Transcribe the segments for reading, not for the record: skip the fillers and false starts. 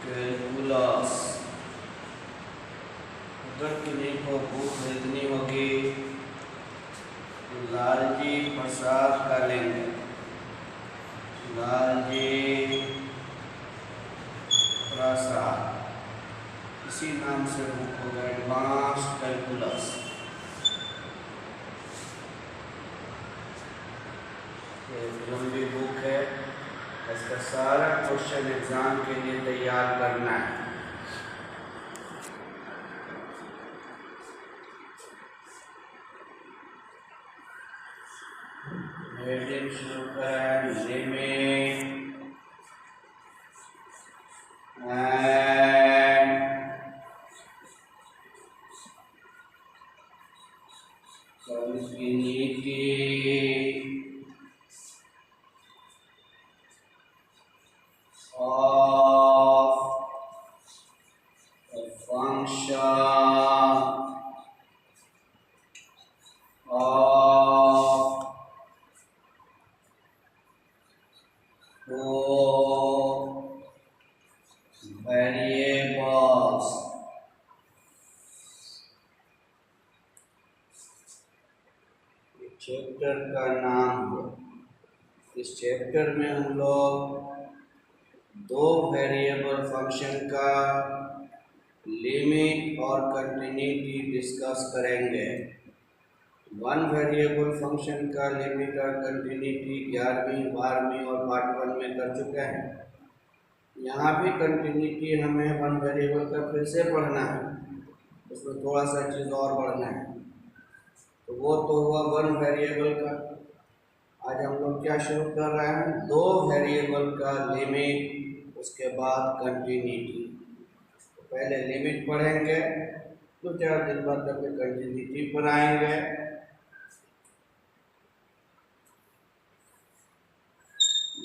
Calculus. अगर किन्हीं को बुक खरीदनी होगी तो लालजी प्रसाद का लेंगे, लालजी प्रसाद, इसी नाम से बुक होगा, एडवांस्ड कैलकुलस। जो भी बुक है इसका सारा क्वेश्चन एग्जाम के लिए तैयार करना है। हेडिंग शुरू करें, limit and continuity of a function of two variables। Chapter का नाम है। इस चैप्टर में हम लोग दो वेरिएबल फंक्शन का लिमिट और कंटिन्यूटी डिस्कस करेंगे। वन वेरिएबल फंक्शन का लिमिट और कंटिन्यूटी 11वीं 12वीं और पार्ट 1 में कर चुके हैं। यहाँ भी कंटिन्यूटी हमें वन वेरिएबल का फिर से पढ़ना है, उसमें थोड़ा सा चीज़ और पढ़ना है। तो वो तो हुआ वन वेरिएबल का। आज हम लोग क्या शुरू कर रहे हैं, दो वेरिएबल का लिमिट, उसके बाद कंटिन्यूटी। तो पहले लिमिट पढ़ेंगे, 2-4 दिन बाद तक कंटिन्यूटी पर आएंगे।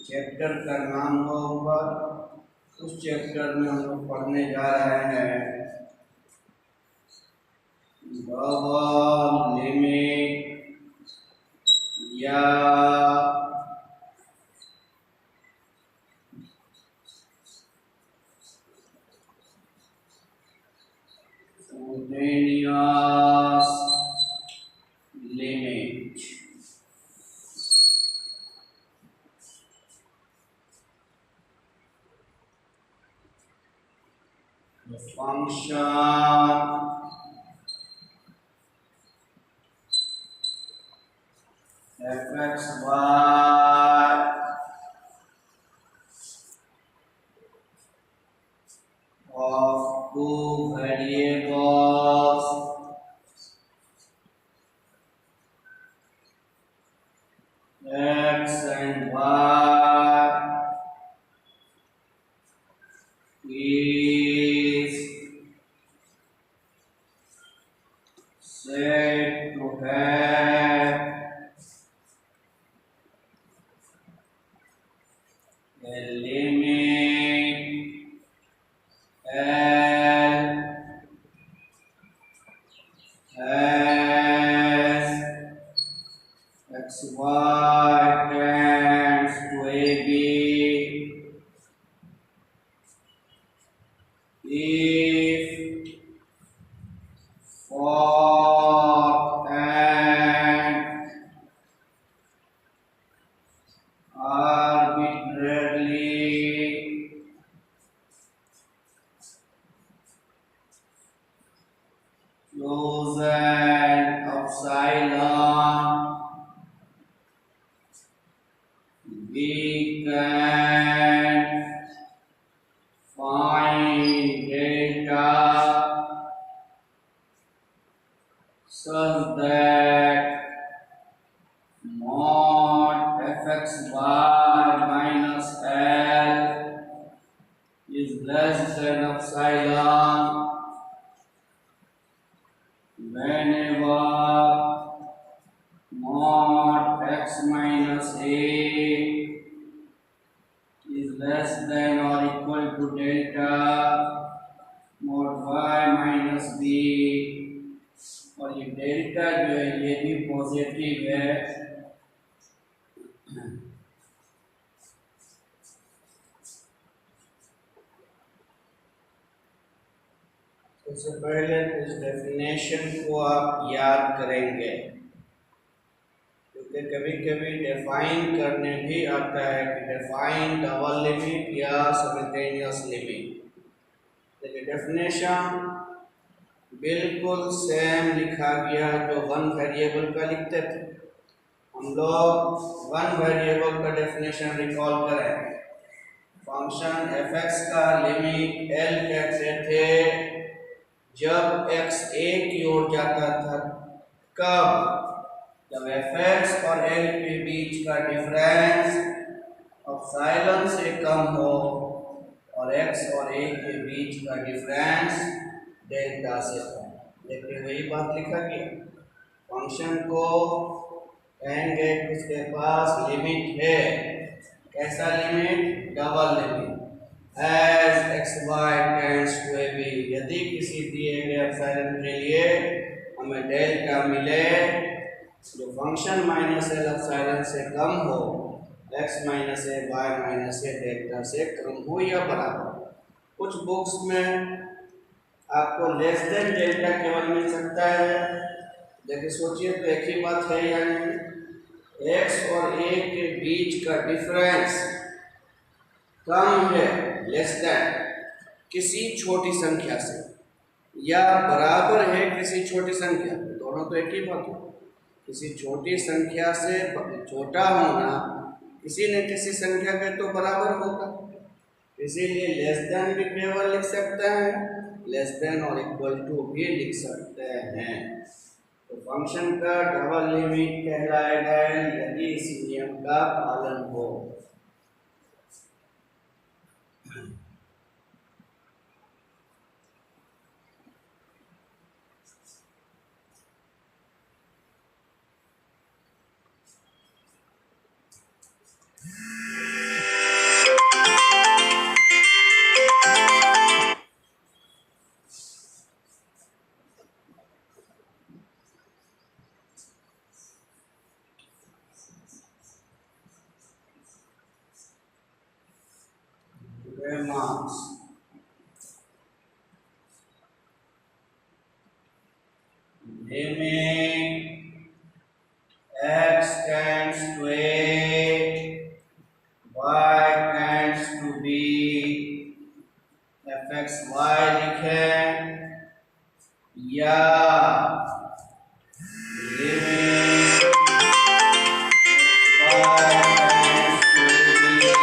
चैप्टर का नाम होगा, उस चैप्टर में हम लोग पढ़ने जा रहे हैं डबल लिमिट या simultaneous limit। The function fxy of two variables x and y is said to have a limit L as xy tends to AB if for and arbitrarily chosen epsilon, we can find delta such that mod fxy minus L is less than epsilon whenever mod x minus a is less than or equal to delta mod y minus b। और ये delta जो है ये भी positive है। इससे पहले इस डेफिनेशन को आप याद करेंगे, क्योंकि कभी कभी डिफाइन करने भी आता है कि डिफाइन डबल लिमिट या सिमल्टेनियस लिमिट। देखिए डेफिनेशन बिल्कुल सेम लिखा गया जो वन वेरिएबल का लिखते थे। हम लोग वन वेरिएबल का डेफिनेशन रिकॉल करें। फंक्शन fx का लिमिट L कहते थे जब x a की ओर जाता था। कब? जब fx और L के बीच का डिफरेंस एप्सिलॉन से कम हो और x और a के बीच का डिफरेंस डेल्टा से कम। देखिए वही बात लिखा गया। फंक्शन को कहेंगे उसके पास लिमिट है। कैसा limit? Double limit. As x y tends to a b, यदि किसी दिए गए एप्सिलॉन के लिए हमें डेल्टा मिले जो फंक्शन माइनस एल एप्सिलॉन से कम हो, एक्स माइनस ए वाई माइनस ए डेल्टा से कम हो या बराबर। कुछ बुक्स में आपको लेस देन डेल्टा केवल मिल सकता है। देखिए सोचिए तो एक ही बात है, यानी एक्स और ए के बीच का डिफरेंस कम है, लेस देन किसी छोटी संख्या से, या बराबर है किसी छोटी संख्या, दोनों तो एक ही बात है। किसी छोटी संख्या से छोटा होना किसी न किसी संख्या के तो बराबर होगा, इसीलिए लेस देन भी केवल लिख सकते हैं, लेस देन और इक्वल टू भी लिख सकते हैं। तो फंक्शन का डबल लिमिट कहलाएगा यदि इस नियम का पालन हो। Marks. Limit x tends to a, y tends to b, fxy लिखें, या limit y tends to b,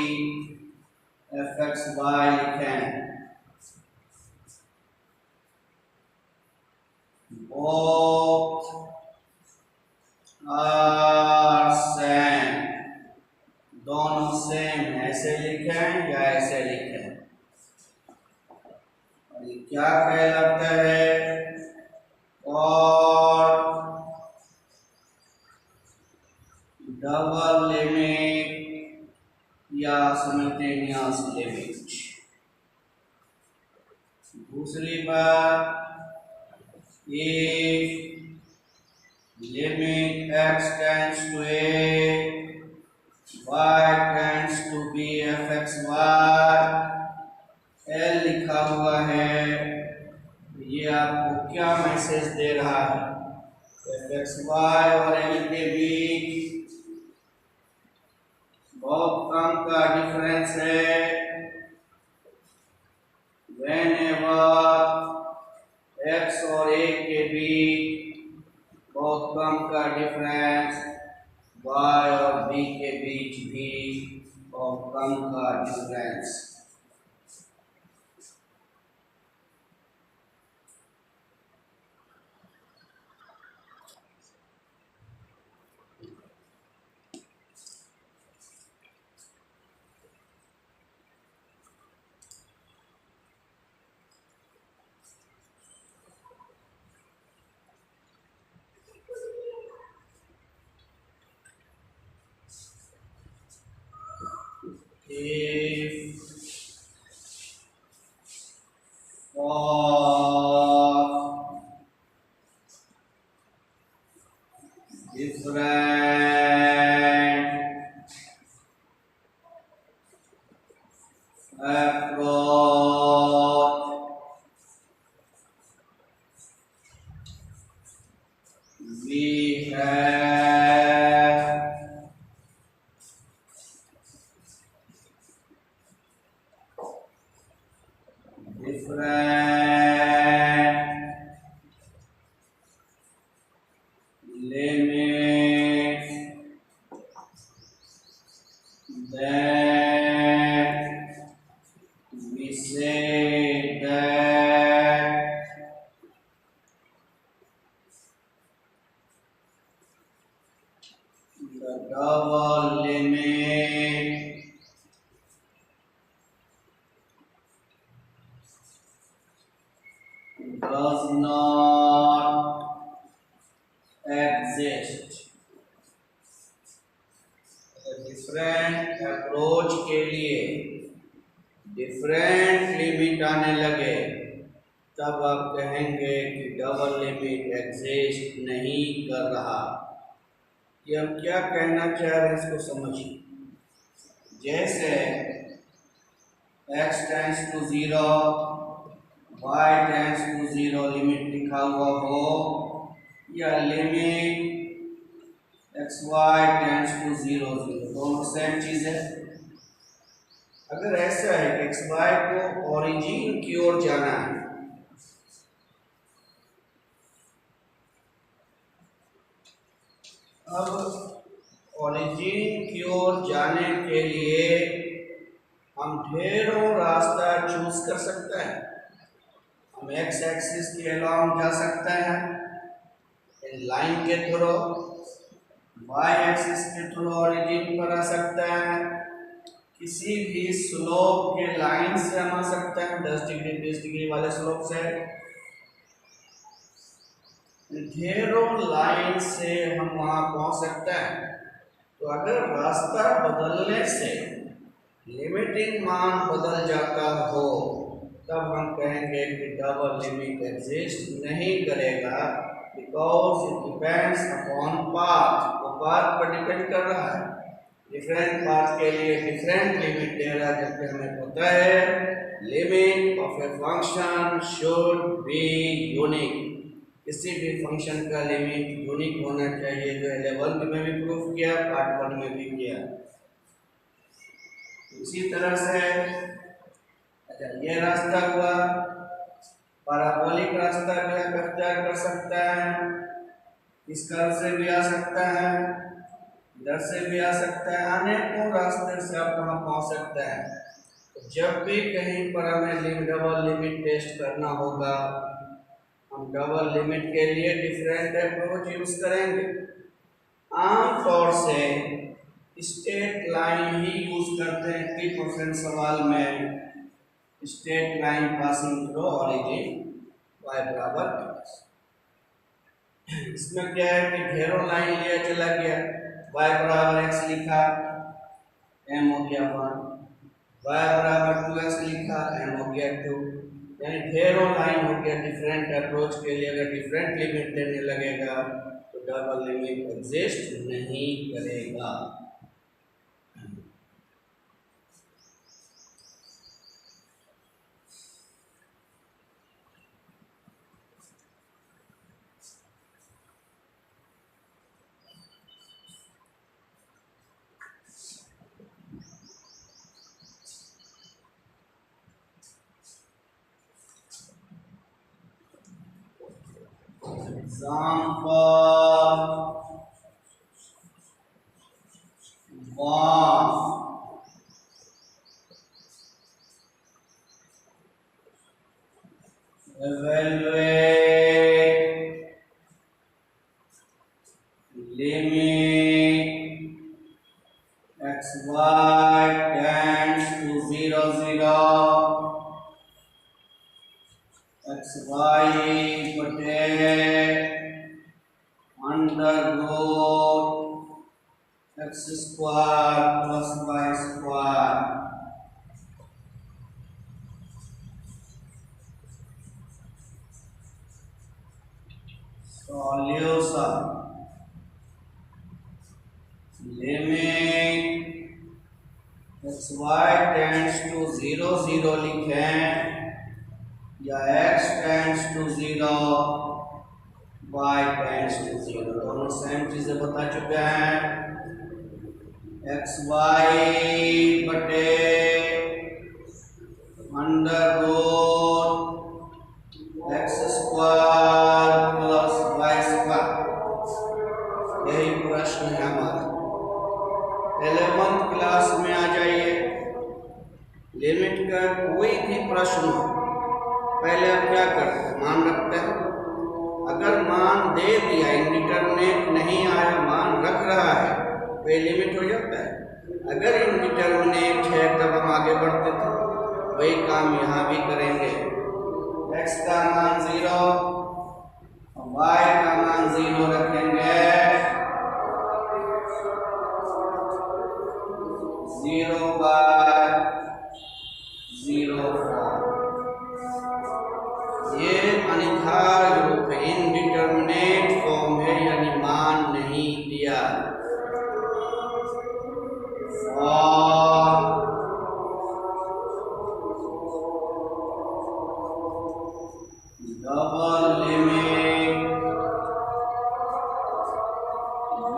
fxy लिखें। Both are same, दोनों सेम, ऐसे लिखें या ऐसे लिखें। और ये क्या कहलाता है? और डबल लिमिट या सिमल्टेनियस लिमिट। दूसरी बात, if limit x tends to a, y tends to b fxy, L लिखा हुआ है, ये आपको क्या मैसेज दे रहा है? fxy और L के बीच बहुत कम का डिफरेंस है। whenever x और a के बीच बहुत कम का डिफरेंस, y और b के बीच भी बहुत कम का difference. If for different approach limits then we say that the double limit does not exist. Different approach के लिए डिफरेंट लिमिट आने लगे तब आप कहेंगे कि डबल लिमिट एग्जिस्ट नहीं कर रहा। ये हम क्या कहना चाह रहे हैं इसको समझिए। जैसे x tends to 0 y tends to 0 limit लिखा हुआ हो या limit x y tends to 0 0 दोनों सेम चीज है। अगर ऐसा है कि एक्स वाई को ओरिजिन की ओर जाना है अब ओरिजिन की ओर जाने के लिए हम ढेरों रास्ता चूज कर सकते हैं। हम एक्स एक्सिस के अलोंग जा सकते हैं इन लाइन के थ्रू, वाई एक्सिस के थ्रू ओरिजिन पर आ सकते हैं, किसी भी स्लोप के लाइन से हम आ सकते हैं 10 डिग्री 20 डिग्री वाले स्लोप से। ढेरों लाइन से हम वहां पहुंच सकते हैं। तो अगर रास्ता बदलने से लिमिटिंग मान बदल जाता हो तब हम कहेंगे कि डबल लिमिट एग्जिस्ट नहीं करेगा, because it depends upon path. वो पाथ पर डिपेंड कर रहा है। डिफरेंट पाथ के लिए डिफरेंट लिमिट दे रहा है, जबकि हमें पता है limit of a function should be unique. किसी भी फंक्शन का लिमिट यूनिक होना चाहिए, जो 11th में भी प्रूफ किया, पार्ट 1 में भी किया। इसी तरह से अच्छा ये रास्ता हुआ, पैराबोलिक रास्ता भी आप अख्तियार कर सकता है, इस कर्व से भी आ सकता है, इधर से भी आ सकता है, अनेकों रास्ते से आप वहाँ पहुँच सकते हैं। तो जब भी कहीं पर हमें डबल लिमिट टेस्ट करना होगा हम डबल लिमिट के लिए डिफरेंट अप्रोच यूज करेंगे। आमतौर से स्ट्रेट लाइन ही यूज करते हैं। 80% सवाल में straight line passing through origin y बराबर x। इसमें क्या है कि ढेरों लाइन लिया चला गया, y बराबर x लिखा, m हो गया 1, y बराबर 2x लिखा, m हो गया 2। यानी ढेरों लाइन हो गया। डिफरेंट अप्रोच के लिए अगर डिफरेंट लिमिट देने लगेगा तो डबल लिमिट एग्जिस्ट नहीं करेगा। Example 1. Evaluate limit xy tends to 0 0 xy बटे under root x square plus y square. Solution limit xy tends to 0 0 लिखें या x tends to 0 y tends to 0, दोनों सेम चीजें बता चुके हैं। xy बटे अंडर रूट भी प्रश्न हो, पहले अब क्या करते हैं, मान रखते हैं। अगर मान दे दिया, इंडिटरमिनेट नहीं आया, मान रख रहा है, तो ये लिमिट हो जाता है। अगर इंडिटरमिनेट है तब हम आगे बढ़ते थे, वही काम यहाँ भी करेंगे। x का मान 0, y का मान 0 रखेंगे, 0/0 फॉर्म। ये अनिर्धार रूप है, इनडिटरमिनेट फॉर्म है, यानी मान नहीं दिया। Double limit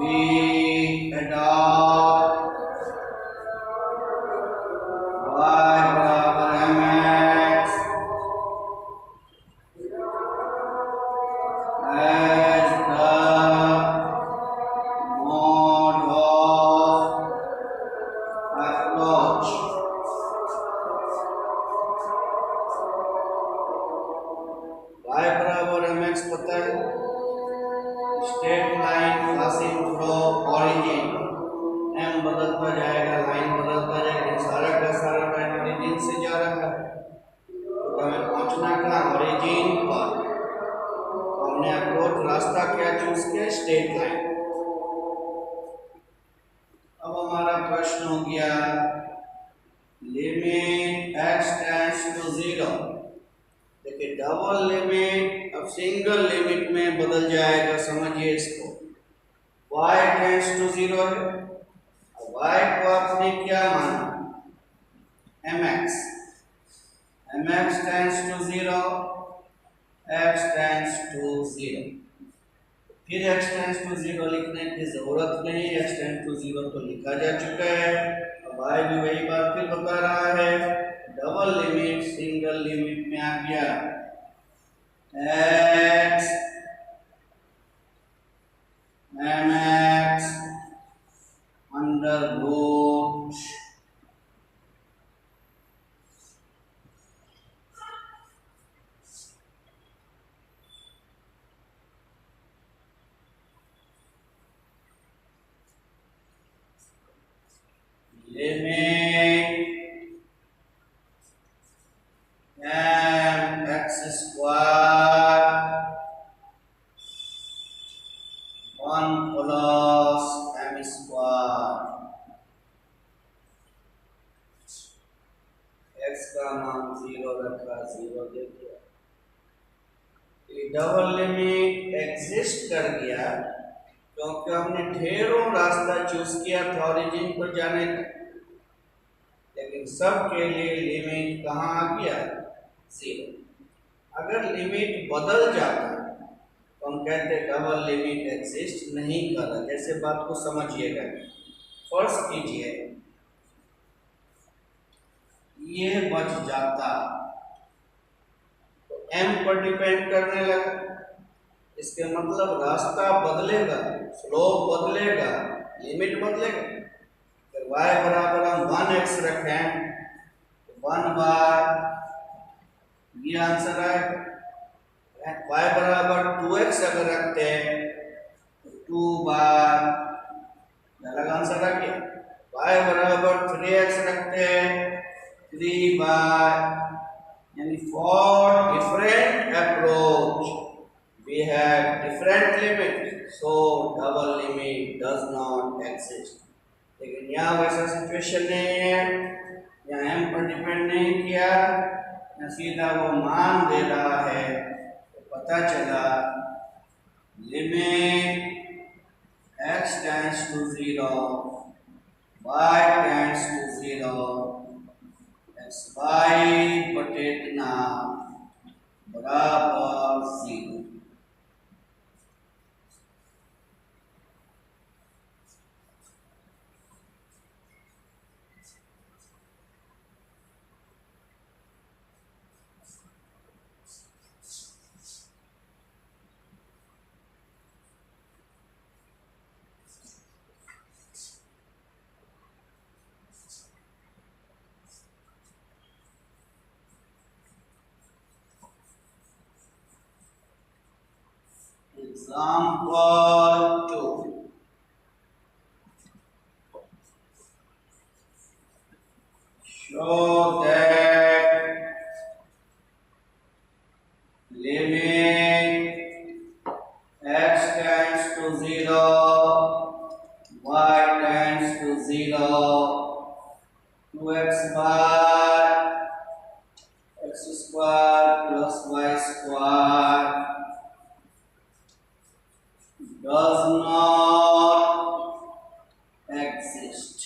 we adopt y बराबर mx as the mode of approach. y बराबर mx पता है, straight line passing through origin. m बदलता जाएगा, लाइन बदलता जाएगा, सारा का सारा लाइन ओरिजिन से जा रहा है, तो हमें पहुंचना कहाँ, ओरिजिन पर। तो हमने अप्रोच रास्ता क्या चूज किया, स्ट्रेट लाइन। अब हमारा प्रश्न हो गया, लिमिट x टेंड्स टू 0। देखिए डबल लिमिट अब सिंगल लिमिट में बदल जाएगा, समझिए इसको। y टेंड्स टू 0 है, y को आपने क्या माना, mx, mx tends to 0, x tends to 0। फिर x टेंड्स टू 0 लिखने की जरूरत नहीं, x टेंड्स टू 0 तो लिखा जा चुका है। अब y भी वही बात फिर बता रहा है, डबल लिमिट सिंगल लिमिट में आ गया, x mx under root limit mx square 1 plus m square, x का मान 0 रखा, 0 दे दिया। ये डबल लिमिट एग्जिस्ट कर गया क्योंकि हमने ढेरों रास्ता चूज किया था ओरिजिन पर जाने का, लेकिन सबके लिए लिमिट कहाँ आ गया, 0। अगर लिमिट बदल जाता तो हम कहते डबल लिमिट एग्जिस्ट नहीं कर रहा। जैसे बात को समझिएगा, फर्ज कीजिए ये बच जाता तो m पर डिपेंड करने लगा, इसके मतलब रास्ता बदलेगा, स्लोप बदलेगा, लिमिट बदलेगा। तो y बराबर हम 1x रखें तो 1/, ये आंसर आएगा। y बराबर 2x अगर रखते हैं तो 2/, अलग आंसर आ गया। y बराबर 3x रखते हैं 3/, यानी for different approach we have different limit, so double limit does not exist। लेकिन यहाँ वैसा सिचुएशन नहीं है, यहाँ m पर डिपेंड नहीं किया, यहाँ सीधा वो मान दे रहा है, तो पता चला limit x tends to 0, y tends to 0, xy बटे इतना बराबर 0। Example 2. Show that limit x tends to 0, y tends to 0, 2x bar x square plus y square does not exist.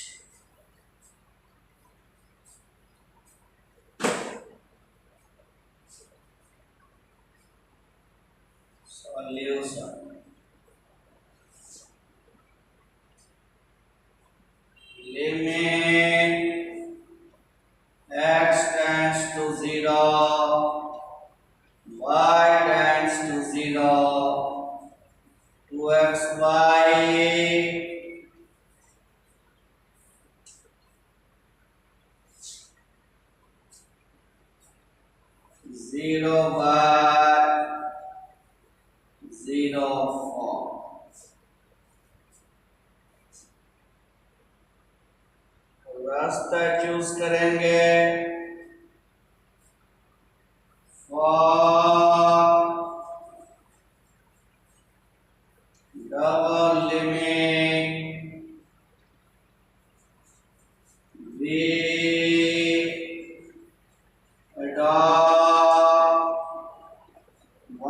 Solution. Limit x tends to 0, y tends to 0, 2xy 0 bar 0 4. रास्ता choose करेंगे for double limit we adopt y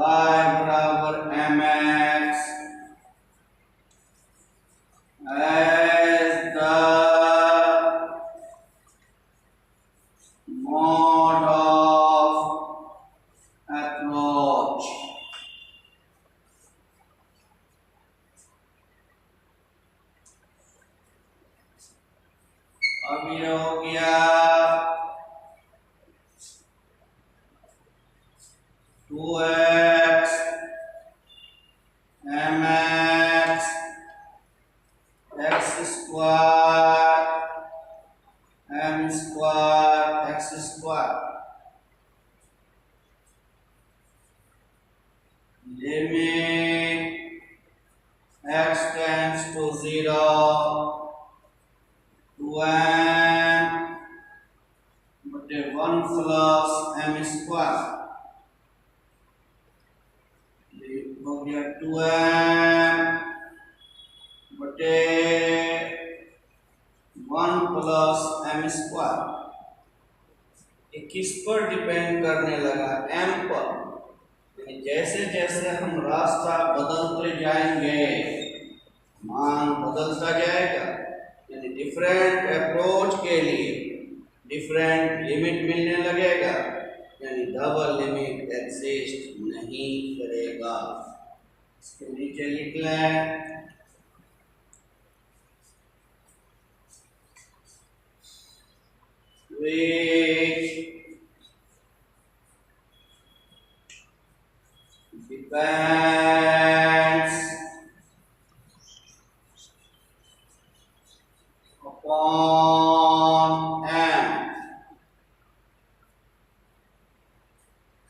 बराबर mx as the mode of approach. अब ये हो गया 2x mx x square m square x square limit x tends to 0 2m बटे 1 plus m square हो गया 2m बटे 1 plus m square। ये किस पर डिपेंड करने लगा? m पर। यानी जैसे जैसे हम रास्ता बदलते जाएंगे मान बदलता जाएगा, यानी डिफरेंट अप्रोच के लिए डिफरेंट लिमिट मिलने लगेगा, यानी डबल लिमिट एग्जिस्ट नहीं करेगा। इसके नीचे लिख लें which depends upon m.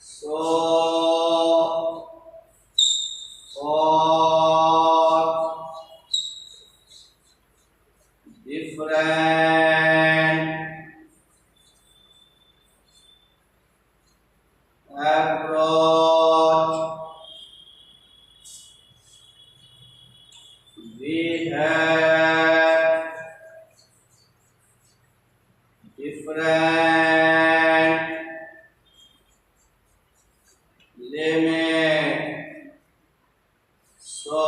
So for different approach we have different limit. So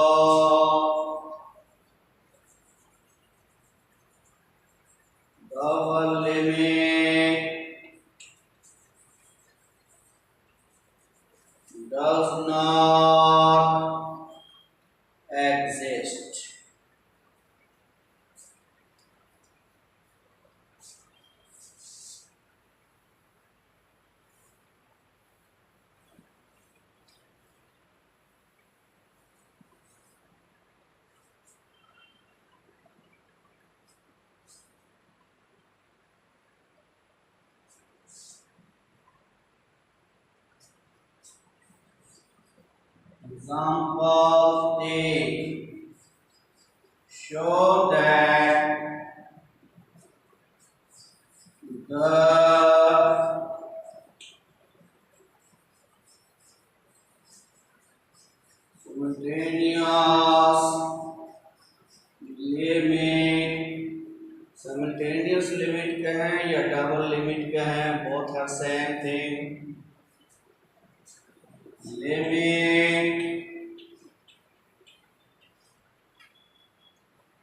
double limit does not exist. Example take. Show that the simultaneous limit क्या है या डबल लिमिट क्या है? Both are same thing. Limit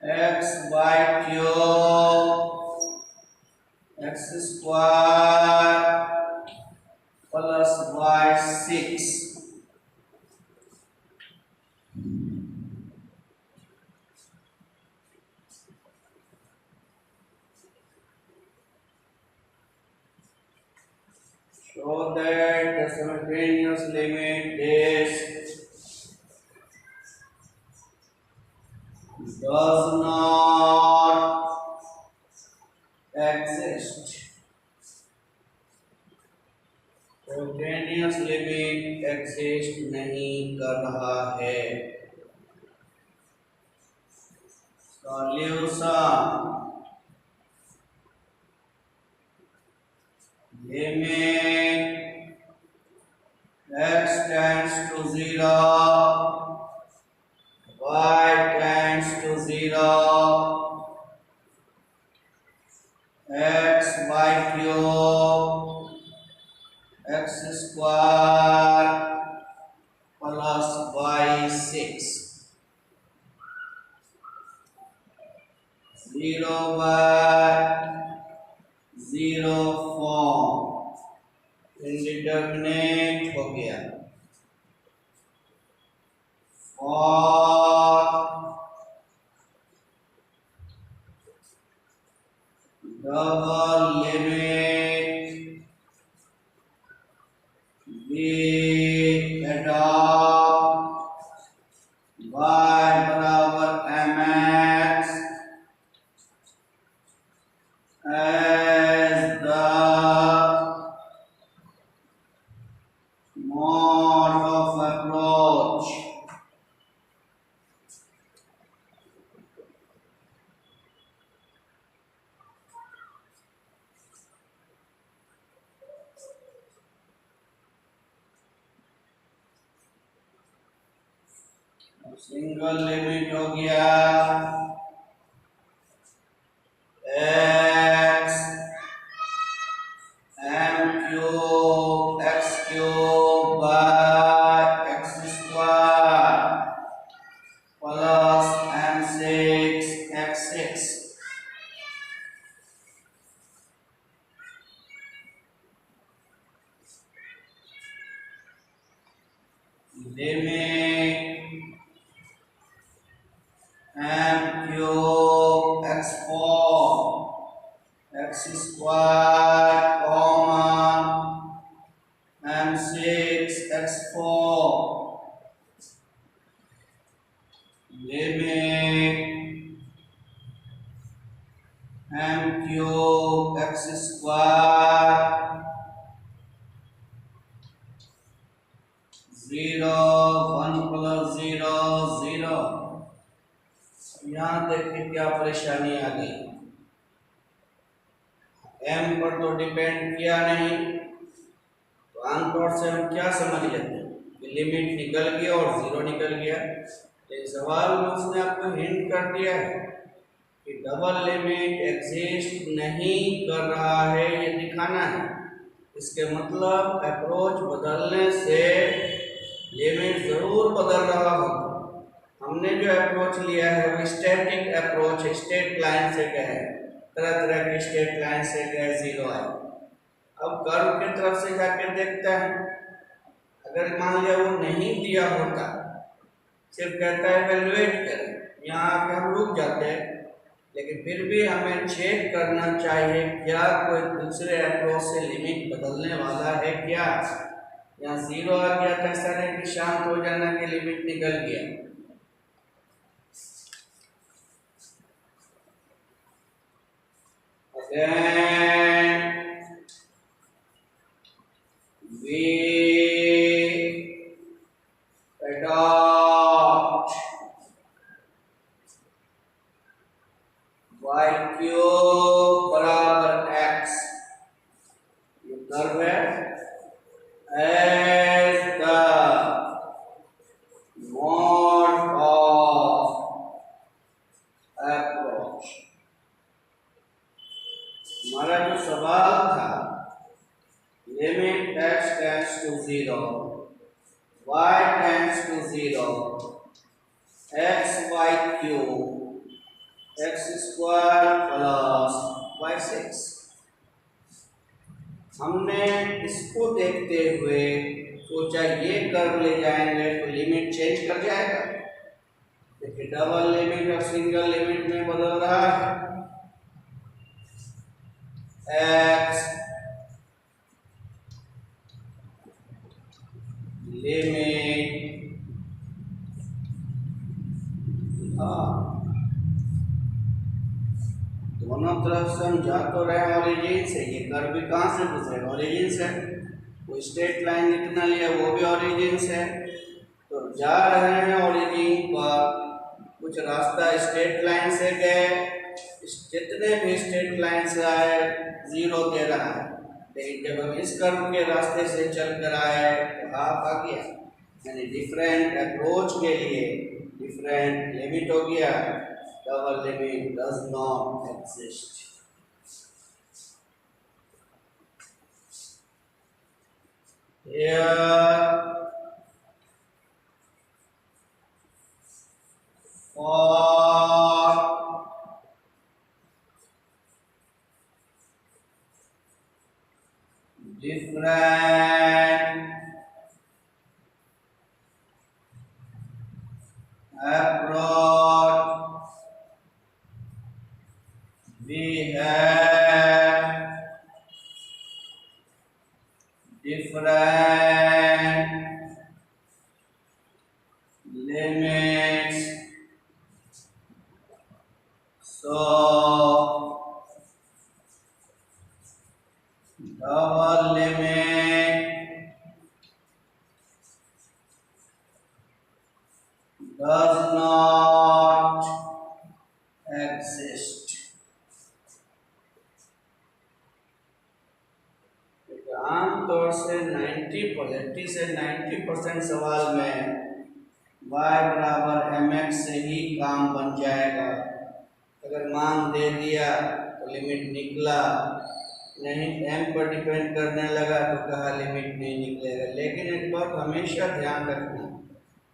x by cube x square plus y 6. Show that the simultaneous limit does not exist. Simultaneous limit exist नहीं कर रहा है. Solution. Limit x tends to 0, y tends to 0, x by cube x square plus y 6. 0 by 0 form indeterminate हो गया. और double limit we adopt y बराबर mx as the mode of approach. Single limit हो गया x m cube x cube by x square plus m6 x6. Limit m cube x4 x square comma m6 x4. Limit m cube x square 0 1 plus 0 0. यहाँ देखिए क्या परेशानी आ गई. m पर तो depend किया नहीं, तो आमतौर से हम क्या समझ लेते हैं कि लिमिट निकल गया और 0 निकल गया. तो सवाल में उसने आपको हिंट कर दिया है कि डबल लिमिट एग्जिस्ट नहीं कर रहा है, ये दिखाना है. इसके मतलब अप्रोच बदलने से लिमिट जरूर बदल रहा होगा. हमने जो अप्रोच लिया है वो स्टैटिक अप्रोच है, स्ट्रेट लाइन से गए, तरह तरह की स्ट्रेट लाइन से गए 0 आए. अब कर्व की तरफ से जाकर देखते हैं, अगर मान लिया वो नहीं दिया होता, सिर्फ कहता है इवैल्यूएट करें, यहाँ आके हम रुक जाते हैं. लेकिन फिर भी हमें चेक करना चाहिए क्या कोई दूसरे अप्रोच से लिमिट बदलने वाला है क्या. यहाँ 0 आ गया था, ऐसा नहीं कि शांत हो जाना कि लिमिट निकल गया. Then we adopt as the mode of approach। हमारा जो सवाल था limit x tends to 0, y tends to 0, x y cube x square plus y 6। हमने इसको देखते हुए सोचा ये कर्व ले जाएंगे तो लिमिट चेंज कर जाएगा। देखिए डबल लिमिट और सिंगल लिमिट में बदल रहा है। x लिमिट दोनों तरफ से हम जा तो रहे हैं ओरिजिन से, ये कर्व भी कहाँ से गुजरेगा? ओरिजिन से। वो स्ट्रेट लाइन जितना लिया वो भी ओरिजिन से, तो जा रहे हैं ओरिजिन पर। कुछ रास्ता स्ट्रेट लाइन से गए, जितने भी स्ट्रेट लाइन से आए 0 दे रहा है, लेकिन जब हम इस कर्व के रास्ते से चल कर आए तो हाफ आ गया, यानी डिफरेंट अप्रोच के लिए डिफरेंट लिमिट हो गया। Double limit does not exist. और different approach we have different limits, so double limit does not exist। आमतौर से 80 से 90% सवाल में y बराबर mx से ही काम बन जाएगा। अगर मान दे दिया तो लिमिट निकला, नहीं m पर डिपेंड करने लगा तो कहा लिमिट नहीं निकलेगा। लेकिन एक बात हमेशा ध्यान रखना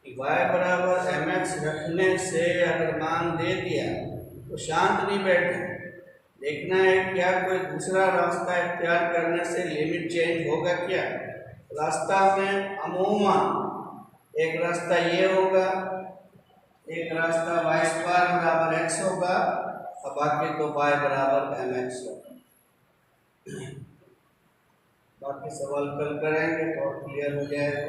कि y बराबर mx रखने से अगर मान दे दिया तो शांत नहीं बैठना, देखना है क्या कोई दूसरा रास्ता इख्तियार करने से लिमिट चेंज होगा क्या। रास्ता में अमूमन एक रास्ता ये होगा, एक रास्ता y स्क्वायर बराबर x होगा और बाकी तो y बराबर mx होगा। बाकी सवाल कल करेंगे तो क्लियर हो जाएगा।